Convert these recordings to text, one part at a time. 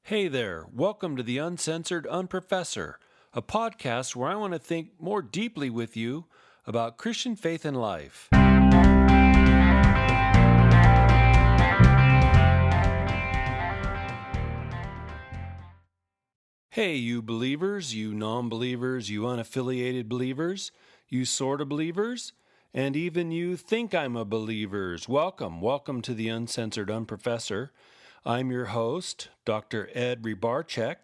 Hey there, welcome to the Uncensored Unprofessor, a podcast where I want to think more deeply with you about Christian faith and life. Hey, you believers, you non-believers, you unaffiliated believers, you sort of believers, and even you think I'm a believers. Welcome to the Uncensored Unprofessor. I'm your host, Dr. Ed Rybarczyk.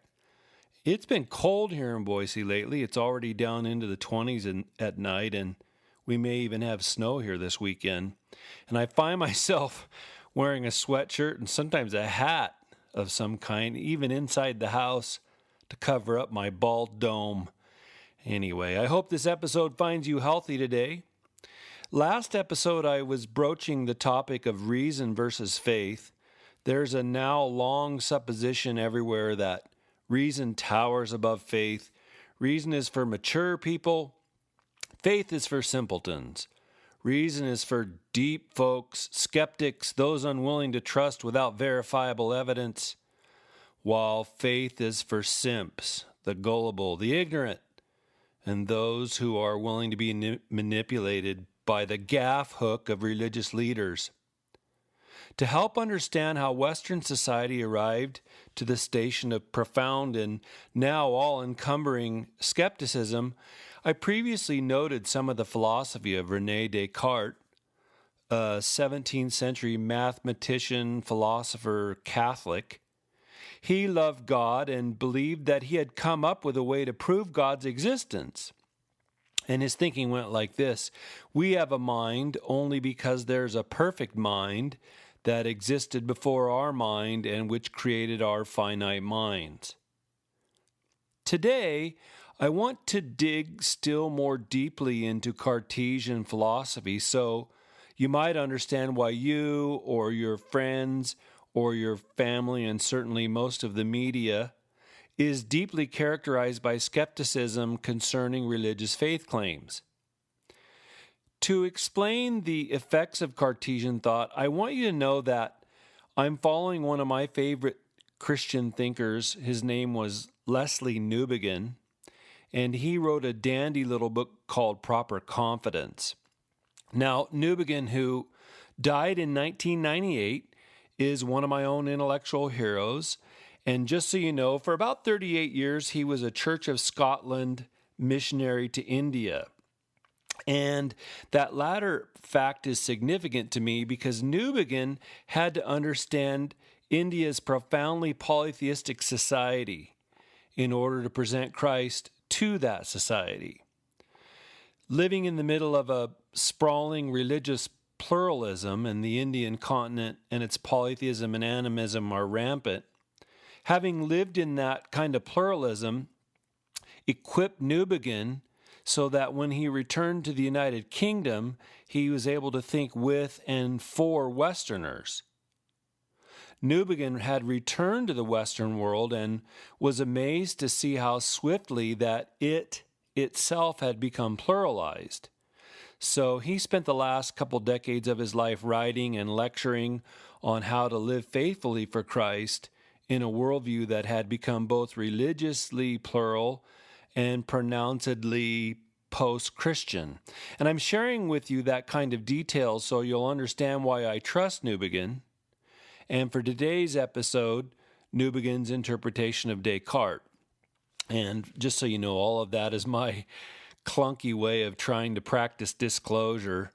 It's been cold here in Boise lately. It's already down into the 20s at night, and we may even have snow here this weekend. And I find myself wearing a sweatshirt and sometimes a hat of some kind, even inside the house, to cover up my bald dome. Anyway, I hope this episode finds you healthy today. Last episode, I was broaching the topic of reason versus faith. There's a now long supposition everywhere that reason towers above faith. Reason is for mature people. Faith is for simpletons. Reason is for deep folks, skeptics, those unwilling to trust without verifiable evidence, while faith is for simps, the gullible, the ignorant, and those who are willing to be manipulated by the gaff hook of religious leaders. To help understand how Western society arrived to the station of profound and now all-encumbering skepticism, I previously noted some of the philosophy of René DésCartes, a 17th century mathematician, philosopher, Catholic. He loved God and believed that he had come up with a way to prove God's existence. And his thinking went like this: we have a mind only because there's a perfect mind that existed before our mind and which created our finite minds. Today, I want to dig still more deeply into Cartesian philosophy so you might understand why you or your friends or your family, and certainly most of the media, is deeply characterized by skepticism concerning religious faith claims. To explain the effects of Cartesian thought, I want you to know that I'm following one of my favorite Christian thinkers. His name was Leslie Newbigin, and he wrote a dandy little book called Proper Confidence. Now, Newbigin, who died in 1998, is one of my own intellectual heroes. And just so you know, for about 38 years, he was a Church of Scotland missionary to India. And that latter fact is significant to me because Newbigin had to understand India's profoundly polytheistic society in order to present Christ to that society. Living in the middle of a sprawling religious pluralism, and the Indian continent and its polytheism and animism are rampant, having lived in that kind of pluralism equipped Newbigin so that when he returned to the United Kingdom, he was able to think with and for Westerners. Newbigin had returned to the Western world and was amazed to see how swiftly that it itself had become pluralized. So he spent the last couple decades of his life writing and lecturing on how to live faithfully for Christ in a worldview that had become both religiously plural and pronouncedly post-Christian. And I'm sharing with you that kind of detail so you'll understand why I trust Newbigin. And for today's episode, Newbigin's interpretation of Descartes. And just so you know, all of that is my clunky way of trying to practice disclosure.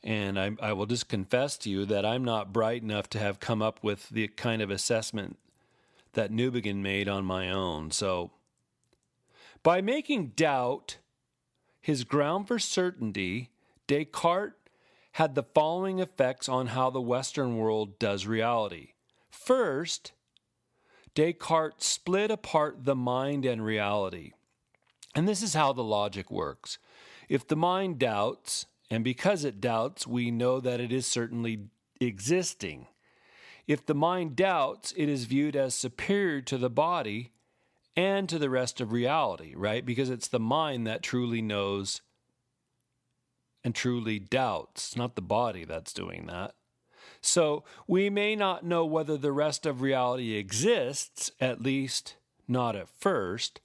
And I will just confess to you that I'm not bright enough to have come up with the kind of assessment that Newbigin made on my own. So, by making doubt his ground for certainty, Descartes had the following effects on how the Western world does reality. First, Descartes split apart the mind and reality. And this is how the logic works. If the mind doubts, and because it doubts, we know that it is certainly existing. If the mind doubts, it is viewed as superior to the body and to the rest of reality, right? Because it's the mind that truly knows and truly doubts. It's not the body that's doing that. So we may not know whether the rest of reality exists, at least not at first,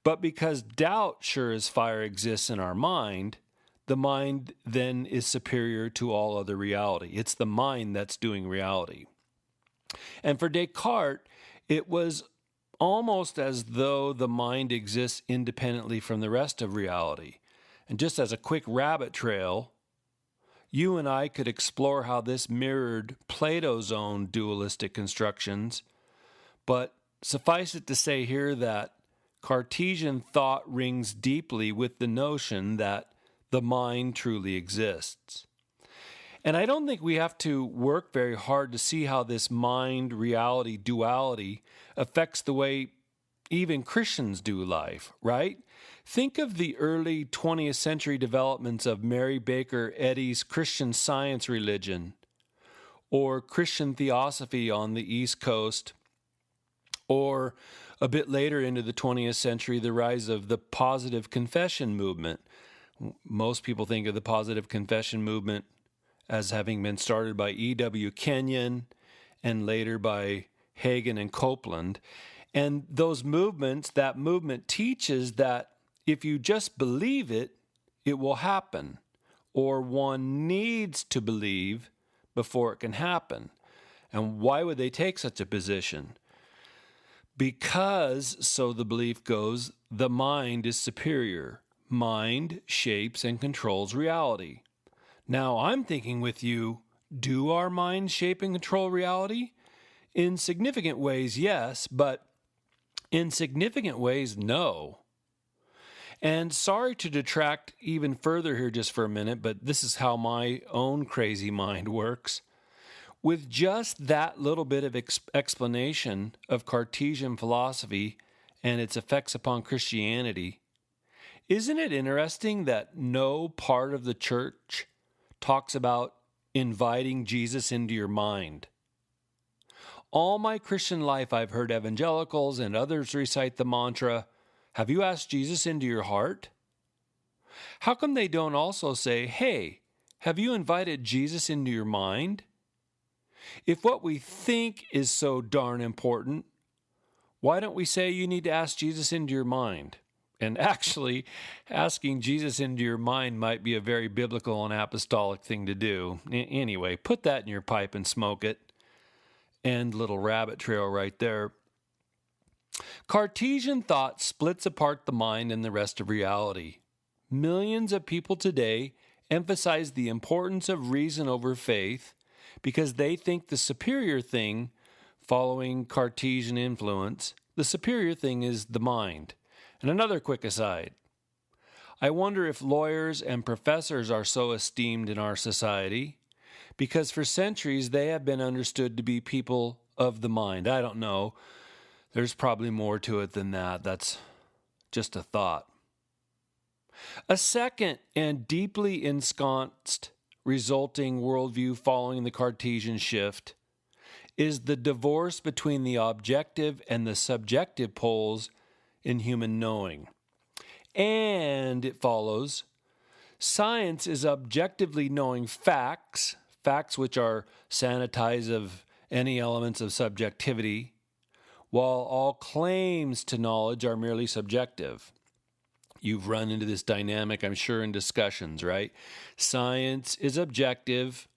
but because doubt sure as fire exists in our mind, the mind then is superior to all other reality. It's the mind that's doing reality. And for Descartes, it was almost as though the mind exists independently from the rest of reality. And just as a quick rabbit trail, you and I could explore how this mirrored Plato's own dualistic constructions, but suffice it to say here that Cartesian thought rings deeply with the notion that the mind truly exists. And I don't think we have to work very hard to see how this mind-reality duality affects the way even Christians do life, right? Think of the early 20th century developments of Mary Baker Eddy's Christian Science religion, or Christian theosophy on the East Coast, or a bit later into the 20th century, the rise of the positive confession movement. Most people think of the positive confession movement as having been started by E.W. Kenyon and later by Hagen and Copeland. And those movements, that movement teaches that if you just believe it, it will happen, or one needs to believe before it can happen. And why would they take such a position? Because, so the belief goes, the mind is superior. Mind shapes and controls reality. Now, I'm thinking with you, do our minds shape and control reality? In significant ways, yes, but in significant ways, no. And sorry to detract even further here just for a minute, but this is how my own crazy mind works. With just that little bit of explanation of Cartesian philosophy and its effects upon Christianity, isn't it interesting that no part of the church talks about inviting Jesus into your mind? All my Christian life, I've heard evangelicals and others recite the mantra, "Have you asked Jesus into your heart?" How come they don't also say, "Hey, have you invited Jesus into your mind?" If what we think is so darn important, why don't we say you need to ask Jesus into your mind? And actually, asking Jesus into your mind might be a very biblical and apostolic thing to do. Anyway, put that in your pipe and smoke it. End little rabbit trail right there. Cartesian thought splits apart the mind and the rest of reality. Millions of people today emphasize the importance of reason over faith because they think the superior thing, following Cartesian influence, the superior thing is the mind. And another quick aside, I wonder if lawyers and professors are so esteemed in our society because for centuries they have been understood to be people of the mind. I don't know. There's probably more to it than that. That's just a thought. A second and deeply ensconced resulting worldview following the Cartesian shift is the divorce between the objective and the subjective poles in human knowing. And it follows, science is objectively knowing facts which are sanitized of any elements of subjectivity, while all claims to knowledge are merely subjective. You've run into this dynamic, I'm sure, in discussions, right? Science is objective,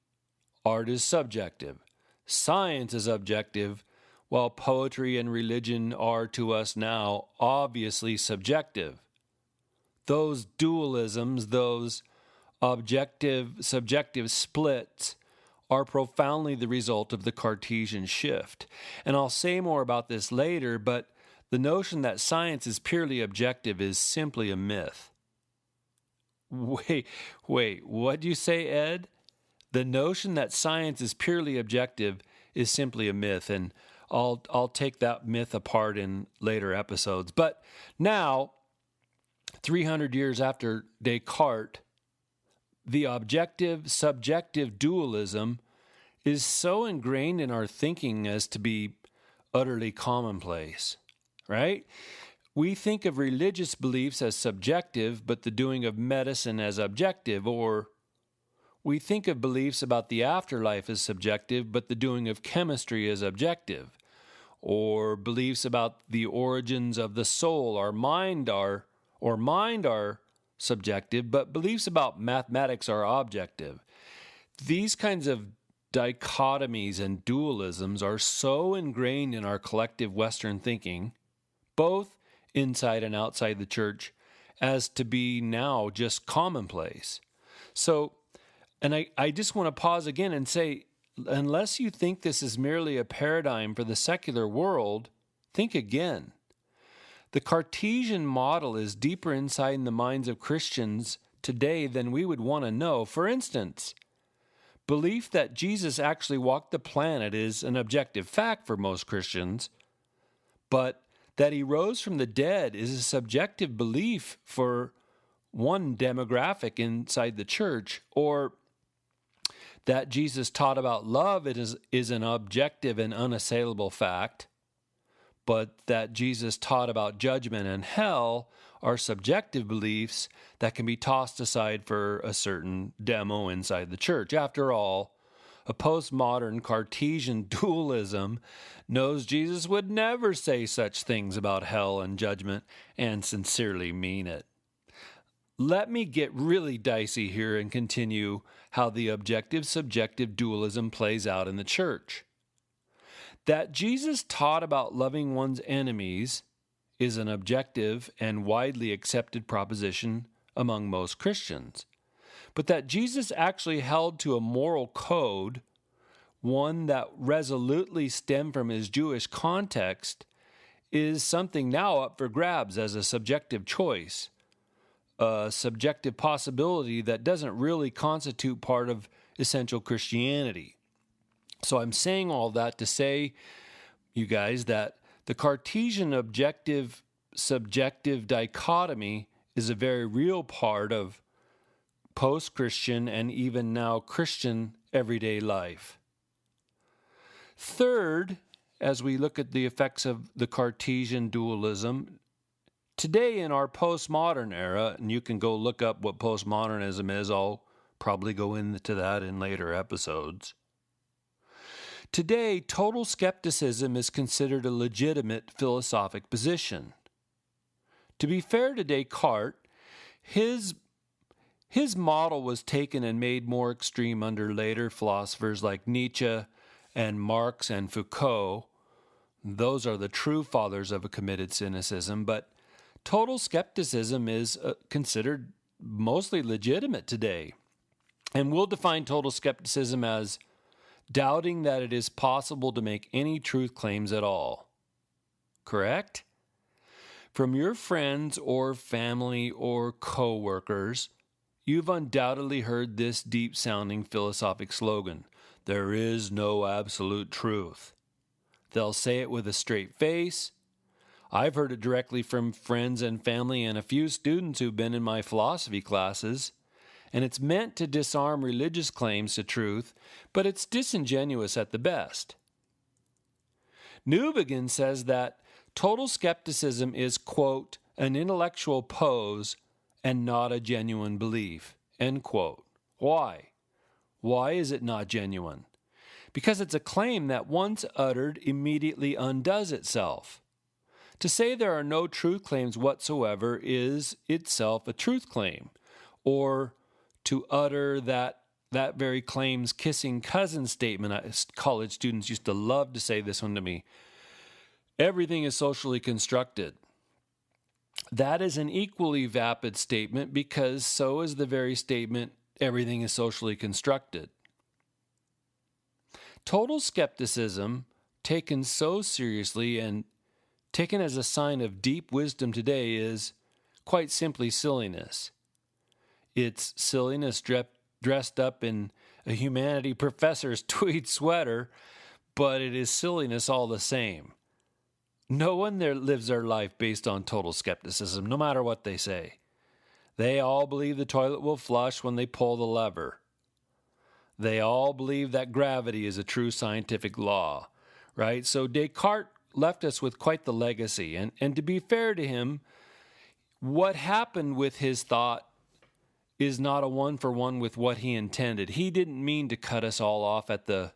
art is subjective. Science is objective, while poetry and religion are to us now obviously subjective. Those dualisms, those objective-subjective splits are profoundly the result of the Cartesian shift. And I'll say more about this later, but the notion that science is purely objective is simply a myth. Wait, what'd you say, Ed? The notion that science is purely objective is simply a myth, and I'll take that myth apart in later episodes. But now, 300 years after Descartes, the objective-subjective dualism is so ingrained in our thinking as to be utterly commonplace, right? We think of religious beliefs as subjective, but the doing of medicine as objective, or we think of beliefs about the afterlife as subjective, but the doing of chemistry is objective. Or beliefs about the origins of the soul or mind are subjective, but beliefs about mathematics are objective. These kinds of dichotomies and dualisms are so ingrained in our collective Western thinking, both inside and outside the church, as to be now just commonplace. So, and I just want to pause again and say, unless you think this is merely a paradigm for the secular world, think again. The Cartesian model is deeper inside in the minds of Christians today than we would want to know. For instance, belief that Jesus actually walked the planet is an objective fact for most Christians, but that he rose from the dead is a subjective belief for one demographic inside the church, or that Jesus taught about love is an objective and unassailable fact, but that Jesus taught about judgment and hell are subjective beliefs that can be tossed aside for a certain demo inside the church. After all, a postmodern Cartesian dualism knows Jesus would never say such things about hell and judgment and sincerely mean it. Let me get really dicey here and continue how the objective-subjective dualism plays out in the church. That Jesus taught about loving one's enemies is an objective and widely accepted proposition among most Christians. But that Jesus actually held to a moral code, one that resolutely stemmed from his Jewish context, is something now up for grabs as a subjective choice, a subjective possibility that doesn't really constitute part of essential Christianity. So I'm saying all that to say, you guys, that the Cartesian objective-subjective dichotomy is a very real part of post-Christian and even now Christian everyday life. Third, as we look at the effects of the Cartesian dualism, today in our postmodern era, and you can go look up what postmodernism is, I'll probably go into that in later episodes. Today, total skepticism is considered a legitimate philosophic position. To be fair to DesCartes, his model was taken and made more extreme under later philosophers like Nietzsche and Marx and Foucault. Those are the true fathers of a committed cynicism, but total skepticism is considered mostly legitimate today. And we'll define total skepticism as doubting that it is possible to make any truth claims at all. Correct? From your friends or family or co-workers, you've undoubtedly heard this deep-sounding philosophic slogan, "There is no absolute truth." They'll say it with a straight face. I've heard it directly from friends and family and a few students who've been in my philosophy classes, and it's meant to disarm religious claims to truth, but it's disingenuous at the best. Newbegin says that total skepticism is, quote, an intellectual pose and not a genuine belief, end quote. Why? Why is it not genuine? Because it's a claim that once uttered immediately undoes itself. To say there are no truth claims whatsoever is itself a truth claim, or to utter that very claim's kissing cousin statement. College students used to love to say this one to me. Everything is socially constructed. That is an equally vapid statement because so is the very statement, everything is socially constructed. Total skepticism, taken so seriously and taken as a sign of deep wisdom today, is quite simply silliness. It's silliness dressed up in a humanity professor's tweed sweater, but it is silliness all the same. No one there lives their life based on total skepticism, no matter what they say. They all believe the toilet will flush when they pull the lever. They all believe that gravity is a true scientific law, right? So DesCartes left us with quite the legacy. And to be fair to him, what happened with his thought is not a one-for-one with what he intended. He didn't mean to cut us all off at the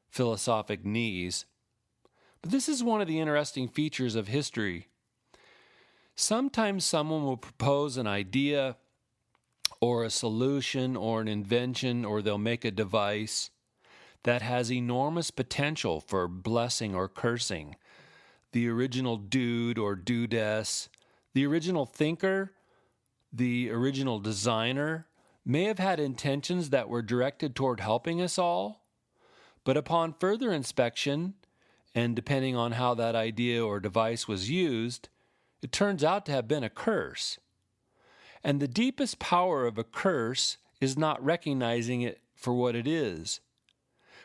philosophic knees. But this is one of the interesting features of history. Sometimes someone will propose an idea or a solution or an invention, or they'll make a device that has enormous potential for blessing or cursing. The original dude or dudess, the original thinker, the original designer may have had intentions that were directed toward helping us all, but upon further inspection, and depending on how that idea or device was used, it turns out to have been a curse. And the deepest power of a curse is not recognizing it for what it is.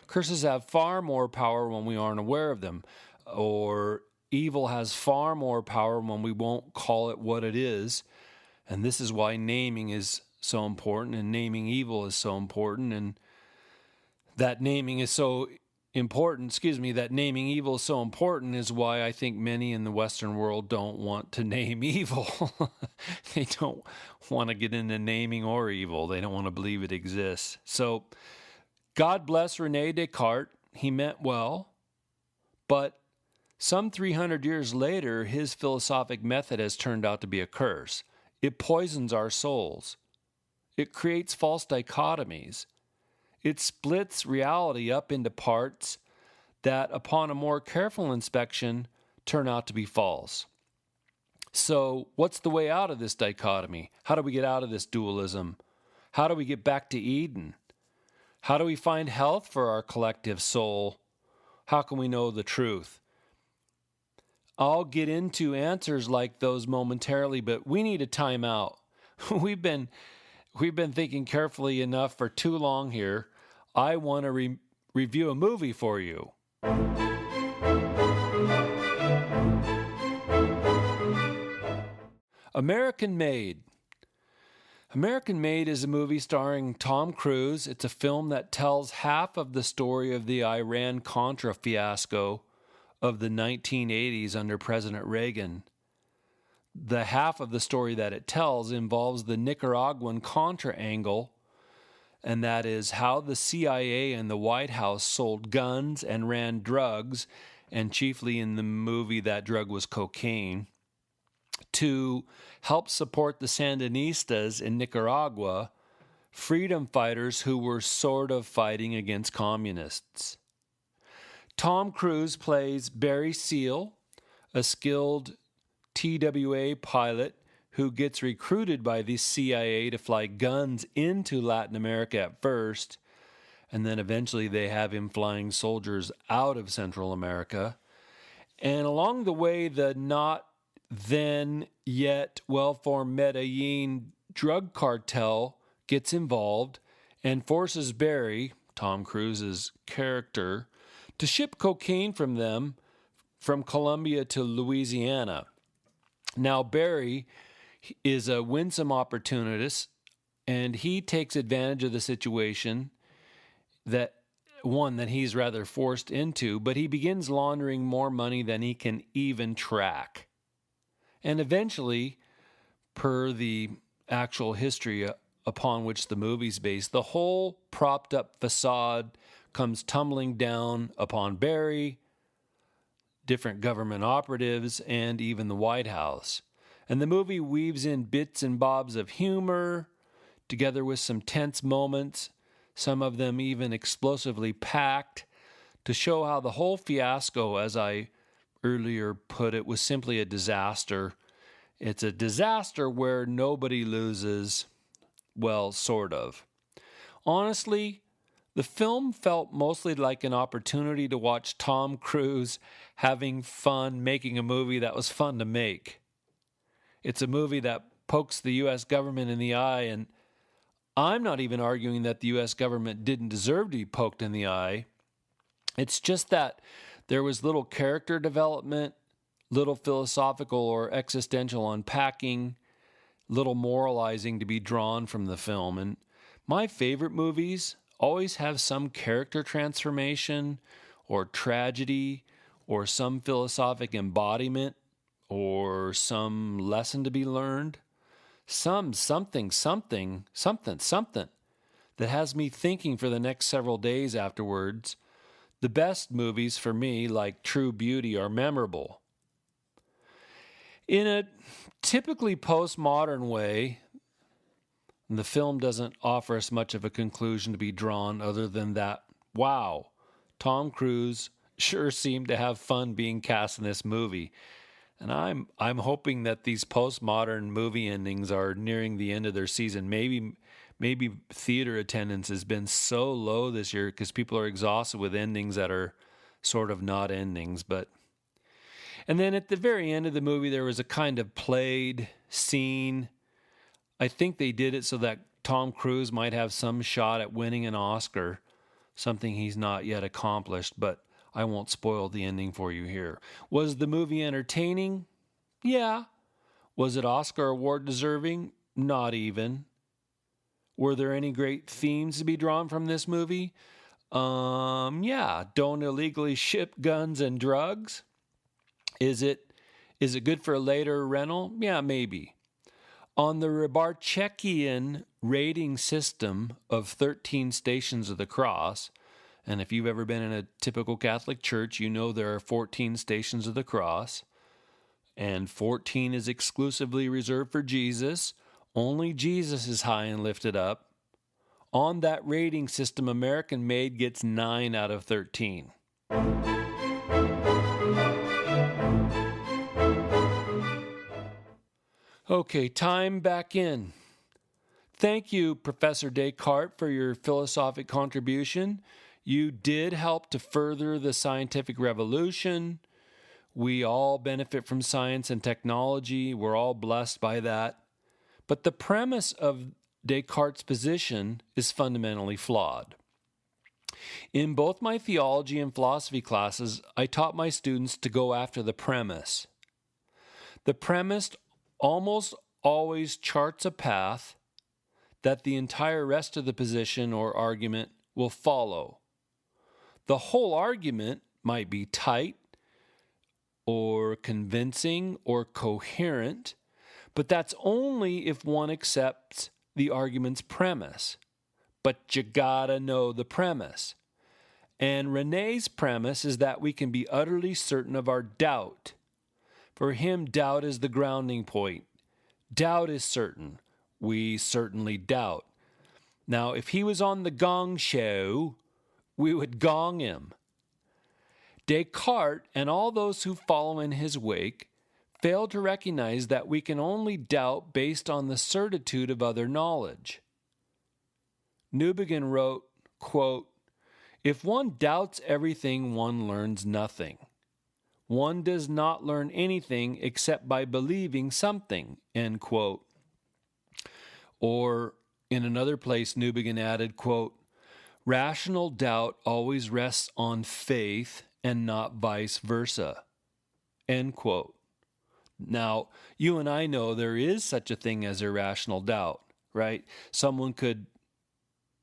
Curses have far more power when we aren't aware of them, or evil has far more power when we won't call it what it is. And this is why naming is so important, and naming evil is so important, and that naming is so important, that naming evil is so important is why I think many in the Western world don't want to name evil. They don't want to get into naming or evil. They don't want to believe it exists. So God bless René DésCartes. He meant well, but some 300 years later, his philosophic method has turned out to be a curse. It poisons our souls. It creates false dichotomies. It splits reality up into parts that, upon a more careful inspection, turn out to be false. So, what's the way out of this dichotomy? How do we get out of this dualism? How do we get back to Eden? How do we find health for our collective soul? How can we know the truth? I'll get into answers like those momentarily, but we need a time out. We've been thinking carefully enough for too long here. I want to review a movie for you. American Made. American Made is a movie starring Tom Cruise. It's a film that tells half of the story of the Iran-Contra fiasco of the 1980s under President Reagan. The half of the story that it tells involves the Nicaraguan Contra angle, and that is how the CIA and the White House sold guns and ran drugs, and chiefly in the movie that drug was cocaine, to help support the Sandinistas in Nicaragua, freedom fighters who were sort of fighting against communists. Tom Cruise plays Barry Seal, a skilled TWA pilot who gets recruited by the CIA to fly guns into Latin America at first, and then eventually they have him flying soldiers out of Central America. And along the way, the not then yet well-formed Medellin drug cartel gets involved and forces Barry, Tom Cruise's character, to ship cocaine from them from Colombia to Louisiana. Now, Barry is a winsome opportunist, and he takes advantage of the situation that he's rather forced into, but he begins laundering more money than he can even track. And eventually, per the actual history upon which the movie's based, the whole propped-up facade comes tumbling down upon Barry, different government operatives, and even the White House. And the movie weaves in bits and bobs of humor, together with some tense moments, some of them even explosively packed, to show how the whole fiasco, as I earlier put it, was simply a disaster. It's a disaster where nobody loses. Well, sort of. Honestly, the film felt mostly like an opportunity to watch Tom Cruise having fun making a movie that was fun to make. It's a movie that pokes the U.S. government in the eye, and I'm not even arguing that the U.S. government didn't deserve to be poked in the eye. It's just that there was little character development, little philosophical or existential unpacking, little moralizing to be drawn from the film. And my favorite movies always have some character transformation or tragedy or some philosophic embodiment or some lesson to be learned. something that has me thinking for the next several days afterwards. The best movies for me, like True Beauty, are memorable. In a typically postmodern way, the film doesn't offer us much of a conclusion to be drawn other than that, wow, Tom Cruise sure seemed to have fun being cast in this movie. And I'm hoping that these postmodern movie endings are nearing the end of their season. Maybe theater attendance has been so low this year because people are exhausted with endings that are sort of not endings. And then at the very end of the movie, there was a kind of played scene. I think they did it so that Tom Cruise might have some shot at winning an Oscar, something he's not yet accomplished, but I won't spoil the ending for you here. Was the movie entertaining? Yeah. Was it Oscar award deserving? Not even. Were there any great themes to be drawn from this movie? Yeah. Don't illegally ship guns and drugs. Is it good for a later rental? Yeah, maybe. On the Rybarczykian rating system of 13 Stations of the Cross, and if you've ever been in a typical Catholic church, you know there are 14 Stations of the Cross, and 14 is exclusively reserved for Jesus. Only Jesus is high and lifted up. On that rating system, American Made gets 9 out of 13. Okay, time back in. Thank you, Professor DesCartes, for your philosophic contribution. You did help to further the scientific revolution. We all benefit from science and technology. We're all blessed by that. But the premise of Descartes' position is fundamentally flawed. In both my theology and philosophy classes, I taught my students to go after the premise. The premise almost always charts a path that the entire rest of the position or argument will follow. The whole argument might be tight or convincing or coherent, but that's only if one accepts the argument's premise. But you gotta know the premise. And René's premise is that we can be utterly certain of our doubt. For him, doubt is the grounding point. Doubt is certain. We certainly doubt. Now, if he was on the Gong Show, we would gong him. Descartes and all those who follow in his wake fail to recognize that we can only doubt based on the certitude of other knowledge. Newbegin wrote, quote, "If one doubts everything, one learns nothing. One does not learn anything except by believing something," end quote. Or in another place, Newbegin added, quote, "Rational doubt always rests on faith and not vice versa," end quote. Now, you and I know there is such a thing as irrational doubt, right? Someone could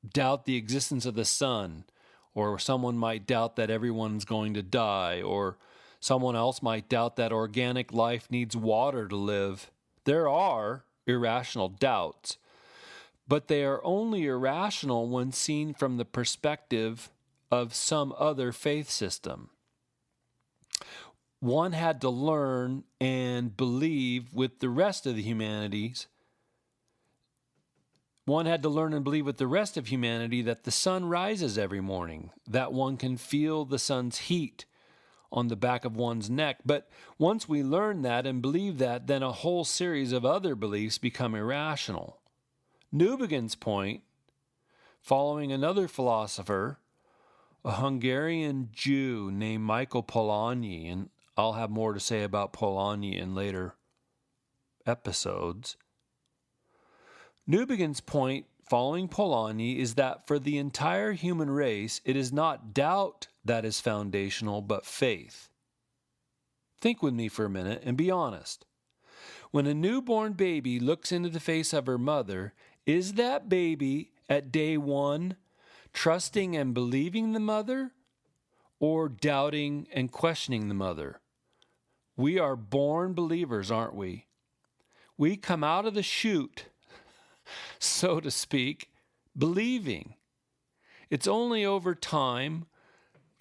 doubt the existence of the sun, or someone might doubt that everyone's going to die, or someone else might doubt that organic life needs water to live. There are irrational doubts, but they are only irrational when seen from the perspective of some other faith system. One had to learn and believe with the rest of the humanities. One had to learn and believe with the rest of humanity that the sun rises every morning, that one can feel the sun's heat on the back of one's neck. But once we learn that and believe that, then a whole series of other beliefs become irrational. Newbegin's point, following another philosopher, a Hungarian Jew named Michael Polanyi, and I'll have more to say about Polanyi in later episodes. Newbegin's point, following Polanyi, is that for the entire human race, it is not doubt that is foundational, but faith. Think with me for a minute and be honest. When a newborn baby looks into the face of her mother, is that baby at day one trusting and believing the mother, or doubting and questioning the mother? We are born believers, aren't we? we come out of the chute, so to speak, believing. It's only over time,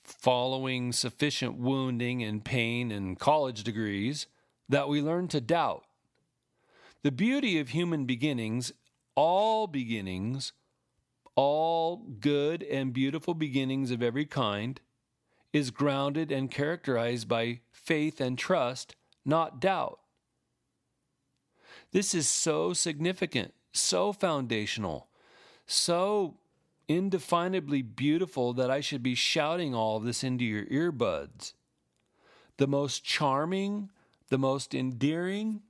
following sufficient wounding and pain and college degrees, that we learn to doubt. The beauty of human beginnings, all good and beautiful beginnings of every kind, is grounded and characterized by faith and trust, not doubt. This is so significant, so foundational, so indefinably beautiful that I should be shouting all of this into your earbuds. The most charming, the most endearing,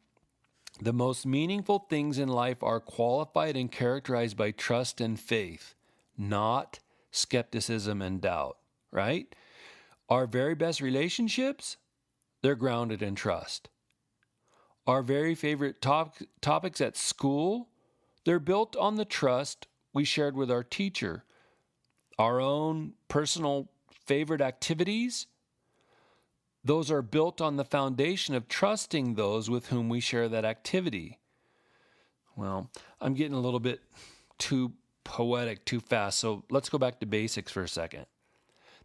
the most meaningful things in life are qualified and characterized by trust and faith, not skepticism and doubt, right? Our very best relationships, they're grounded in trust. Our very favorite topics at school, they're built on the trust we shared with our teacher. Our own personal favorite activities, those are built on the foundation of trusting those with whom we share that activity. Well, I'm getting a little bit too poetic, too fast, so let's go back to basics for a second.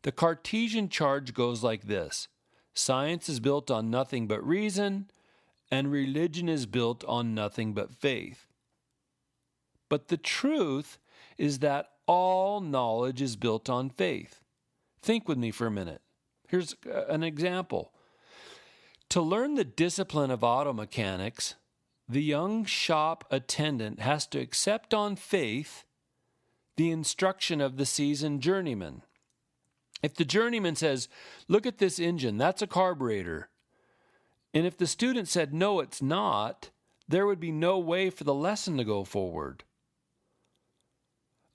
The Cartesian charge goes like this: science is built on nothing but reason, and religion is built on nothing but faith. But the truth is that all knowledge is built on faith. Think with me for a minute. Here's an example. To learn the discipline of auto mechanics, the young shop attendant has to accept on faith the instruction of the seasoned journeyman. If the journeyman says, "Look at this engine, that's a carburetor," and if the student said, "No, it's not," there would be no way for the lesson to go forward.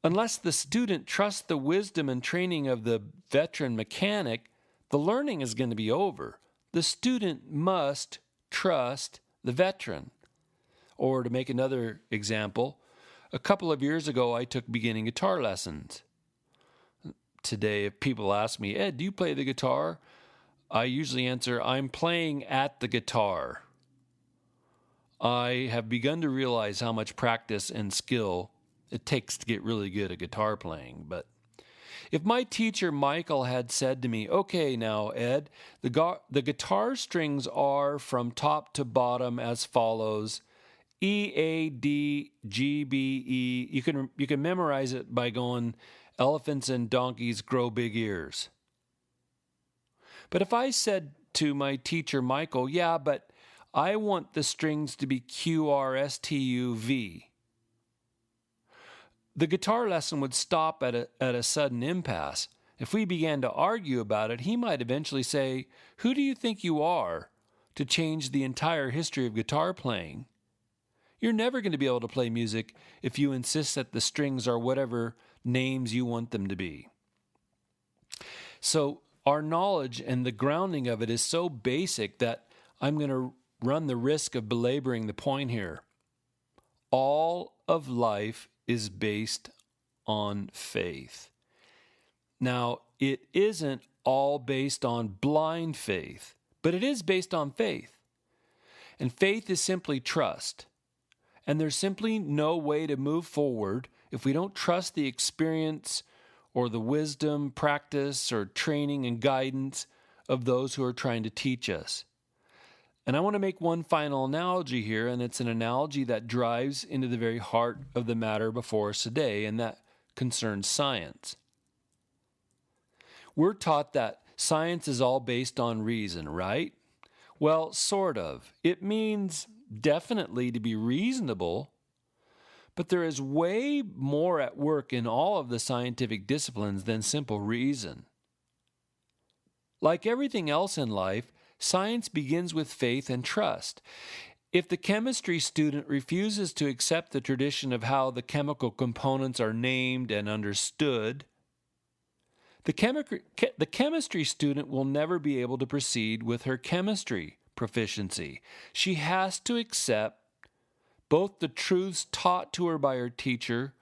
Unless the student trusts the wisdom and training of the veteran mechanic, the learning is going to be over. The student must trust the veteran. Or to make another example, a couple of years ago, I took beginning guitar lessons. Today, if people ask me, "Ed, do you play the guitar?" I usually answer, "I'm playing at the guitar." I have begun to realize how much practice and skill it takes to get really good at guitar playing. But if my teacher Michael had said to me, "Okay, now, Ed, the guitar strings are from top to bottom as follows: E, A, D, G, B, E." You can memorize it by going, "Elephants and donkeys grow big ears." But if I said to my teacher Michael, "Yeah, but I want the strings to be Q, R, S, T, U, V," the guitar lesson would stop at a sudden impasse. If we began to argue about it, he might eventually say, "Who do you think you are to change the entire history of guitar playing? You're never going to be able to play music if you insist that the strings are whatever names you want them to be." So our knowledge and the grounding of it is so basic that I'm going to run the risk of belaboring the point here. All of life is based on faith. Now, it isn't all based on blind faith, but it is based on faith. And faith is simply trust. And there's simply no way to move forward if we don't trust the experience or the wisdom, practice, or training and guidance of those who are trying to teach us. And I want to make one final analogy here, and it's an analogy that drives into the very heart of the matter before us today, and that concerns science. We're taught that science is all based on reason, right? Well, sort of. It means definitely to be reasonable, but there is way more at work in all of the scientific disciplines than simple reason. Like everything else in life, science begins with faith and trust. If the chemistry student refuses to accept the tradition of how the chemical components are named and understood, the chemistry student will never be able to proceed with her chemistry proficiency. She has to accept both the truths taught to her by her teacher,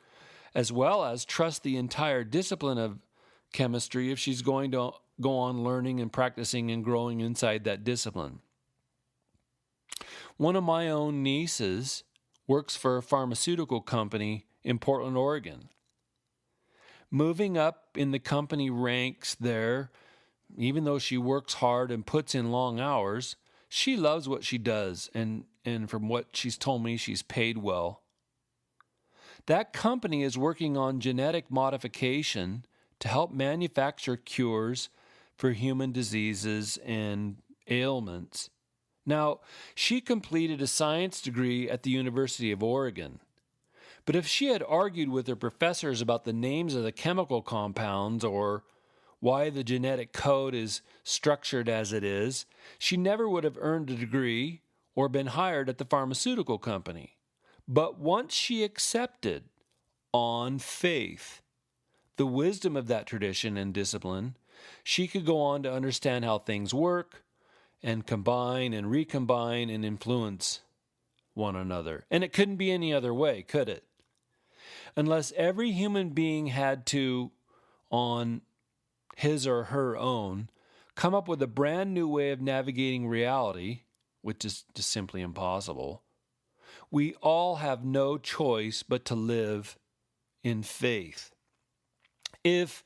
as well as trust the entire discipline of chemistry if she's going to go on learning and practicing and growing inside that discipline. One of my own nieces works for a pharmaceutical company in Portland, Oregon. Moving up in the company ranks there, even though she works hard and puts in long hours, she loves what she does, and from what she's told me, she's paid well. That company is working on genetic modification to help manufacture cures for human diseases and ailments. Now, she completed a science degree at the University of Oregon. But if she had argued with her professors about the names of the chemical compounds or why the genetic code is structured as it is, she never would have earned a degree or been hired at the pharmaceutical company. But once she accepted, on faith, the wisdom of that tradition and discipline, she could go on to understand how things work and combine and recombine and influence one another. And it couldn't be any other way, could it? Unless every human being had to, on his or her own, come up with a brand new way of navigating reality, which is just simply impossible, we all have no choice but to live in faith. If,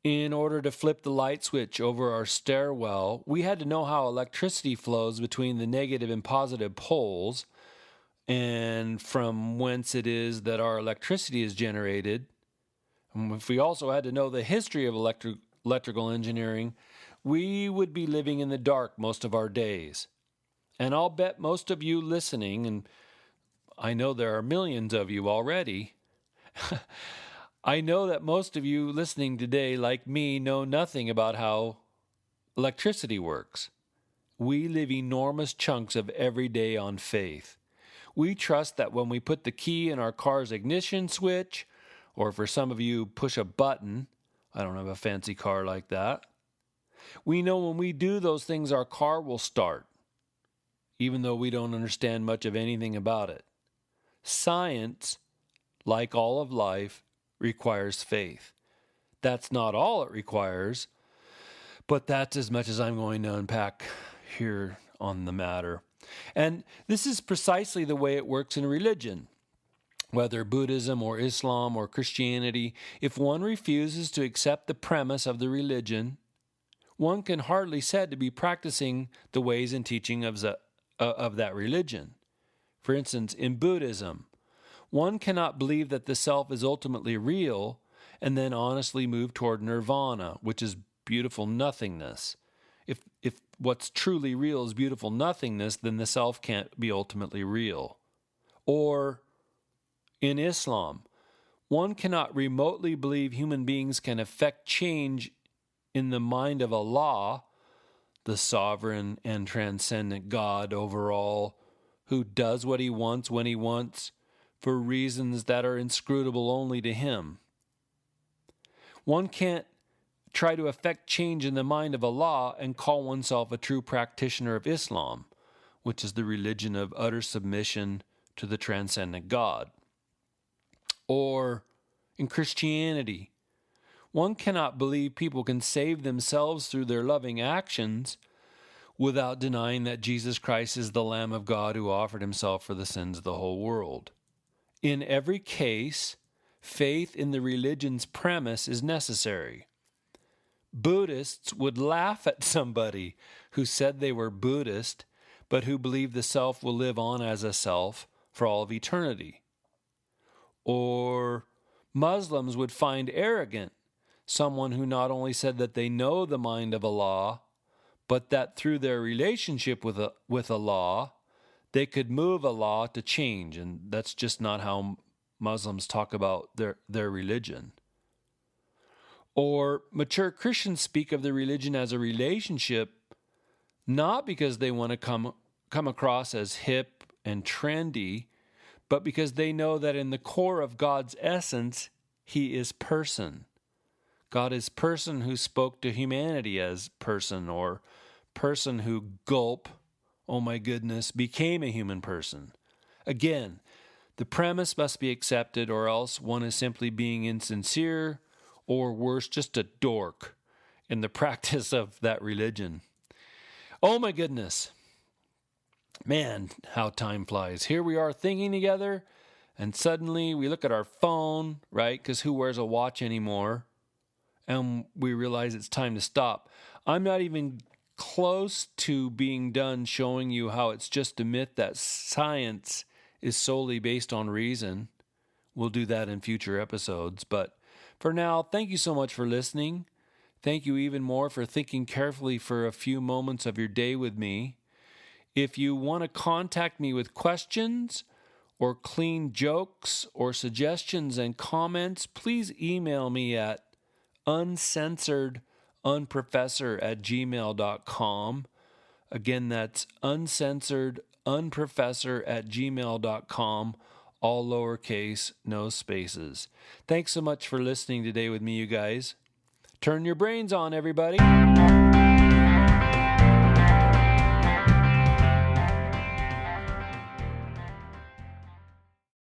in order to flip the light switch over our stairwell, we had to know how electricity flows between the negative and positive poles, and from whence it is that our electricity is generated, and if we also had to know the history of electrical engineering, we would be living in the dark most of our days. And I'll bet most of you listening, and I know there are millions of you already, I know that most of you listening today, like me, know nothing about how electricity works. We live enormous chunks of every day on faith. We trust that when we put the key in our car's ignition switch, or for some of you, push a button, I don't have a fancy car like that, we know when we do those things, our car will start, even though we don't understand much of anything about it. Science, like all of life, requires faith. That's not all it requires, but that's as much as I'm going to unpack here on the matter. And this is precisely the way it works in religion. Whether Buddhism or Islam or Christianity, if one refuses to accept the premise of the religion, one can hardly said to be practicing the ways and teaching of that religion. For instance, in Buddhism, one cannot believe that the self is ultimately real and then honestly move toward nirvana, which is beautiful nothingness. If what's truly real is beautiful nothingness, then the self can't be ultimately real. Or in Islam, one cannot remotely believe human beings can affect change in the mind of Allah, the sovereign and transcendent God over all, who does what he wants when he wants, for reasons that are inscrutable only to him. One can't try to affect change in the mind of Allah and call oneself a true practitioner of Islam, which is the religion of utter submission to the transcendent God. Or in Christianity, one cannot believe people can save themselves through their loving actions without denying that Jesus Christ is the Lamb of God who offered himself for the sins of the whole world. In every case, faith in the religion's premise is necessary. Buddhists would laugh at somebody who said they were Buddhist, but who believed the self will live on as a self for all of eternity. Or Muslims would find arrogant someone who not only said that they know the mind of Allah, but that through their relationship with Allah, they could move Allah to change, and that's just not how Muslims talk about their religion. Or mature Christians speak of the religion as a relationship, not because they want to come across as hip and trendy, but because they know that in the core of God's essence, he is person. God is person who spoke to humanity as person, or person who gulp, oh my goodness, became a human person. Again, the premise must be accepted, or else one is simply being insincere, or worse, just a dork in the practice of that religion. Oh my goodness. Man, how time flies. Here we are thinking together, and suddenly we look at our phone, right? Because who wears a watch anymore? And we realize it's time to stop. I'm not even close to being done showing you how it's just a myth that science is solely based on reason. We'll do that in future episodes. But for now, thank you so much for listening. Thank you even more for thinking carefully for a few moments of your day with me. If you want to contact me with questions or clean jokes or suggestions and comments, please email me at uncensoredunprofessor@gmail.com. Again, that's uncensoredunprofessor@gmail.com, all lowercase, no spaces. Thanks so much for listening today with me, you guys. Turn your brains on, everybody.